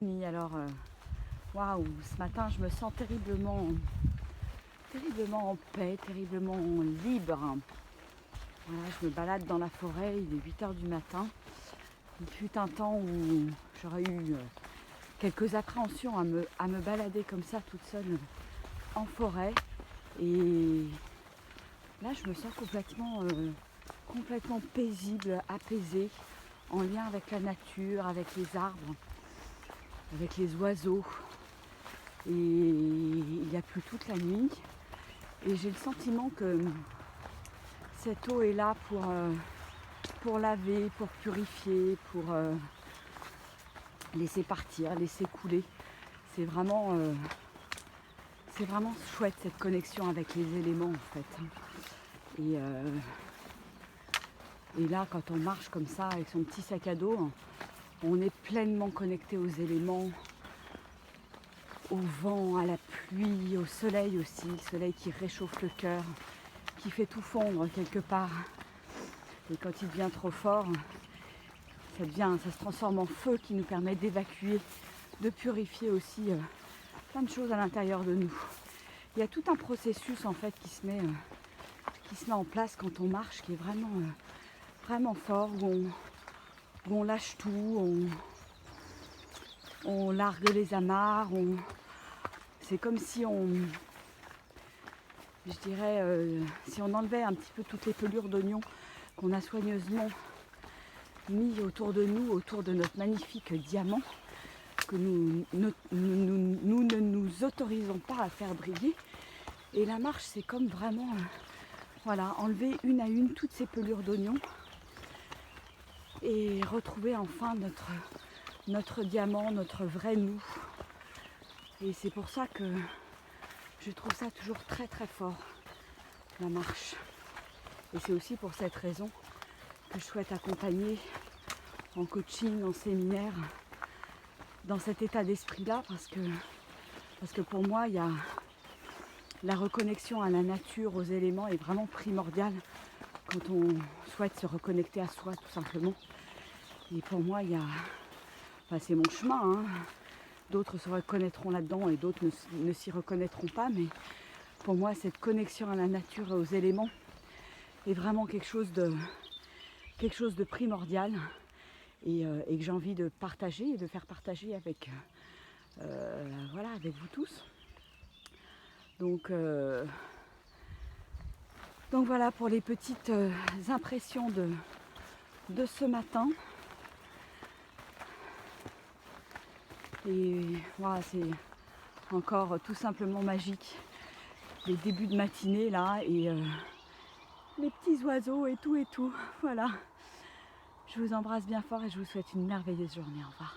Alors, waouh, ce matin, je me sens terriblement en paix, terriblement libre. Voilà, je me balade dans la forêt, il est 8 h du matin. Il fut un temps où j'aurais eu quelques appréhensions à me balader comme ça, toute seule en forêt. Et là, je me sens complètement paisible, apaisée, en lien avec la nature, avec les arbres, avec les oiseaux. Et il y a plu toute la nuit. Et j'ai le sentiment que cette eau est là pour laver, pour purifier, pour laisser partir, laisser couler. C'est vraiment chouette cette connexion avec les éléments en fait. Et là, quand on marche comme ça avec son petit sac à dos, on est pleinement connecté aux éléments, au vent, à la pluie, au soleil aussi, le soleil qui réchauffe le cœur, qui fait tout fondre quelque part. Et quand il devient trop fort, ça se transforme en feu qui nous permet d'évacuer, de purifier aussi plein de choses à l'intérieur de nous. Il y a tout un processus en fait qui se met en place quand on marche, qui est vraiment fort, où on lâche tout, on largue les amarres, c'est comme si si on enlevait un petit peu toutes les pelures d'oignons qu'on a soigneusement mis autour de nous, autour de notre magnifique diamant, que nous ne nous autorisons pas à faire briller. Et la marche, c'est comme vraiment enlever une à une toutes ces pelures d'oignons et retrouver enfin notre diamant, notre vrai nous. Et c'est pour ça que je trouve ça toujours très très fort, la marche. Et c'est aussi pour cette raison que je souhaite accompagner en coaching, en séminaire, dans cet état d'esprit-là, parce que pour moi, il y a la reconnexion à la nature, aux éléments est vraiment primordiale quand on souhaite se reconnecter à soi, tout simplement. Et pour moi, c'est mon chemin, hein. D'autres se reconnaîtront là-dedans et d'autres ne s'y reconnaîtront pas, mais pour moi, cette connexion à la nature et aux éléments est vraiment quelque chose de primordial et que j'ai envie de partager et de faire partager avec vous tous. Donc voilà pour les petites impressions de ce matin. Et voilà, c'est encore tout simplement magique. Les débuts de matinée là et les petits oiseaux et tout. Voilà. Je vous embrasse bien fort et je vous souhaite une merveilleuse journée. Au revoir.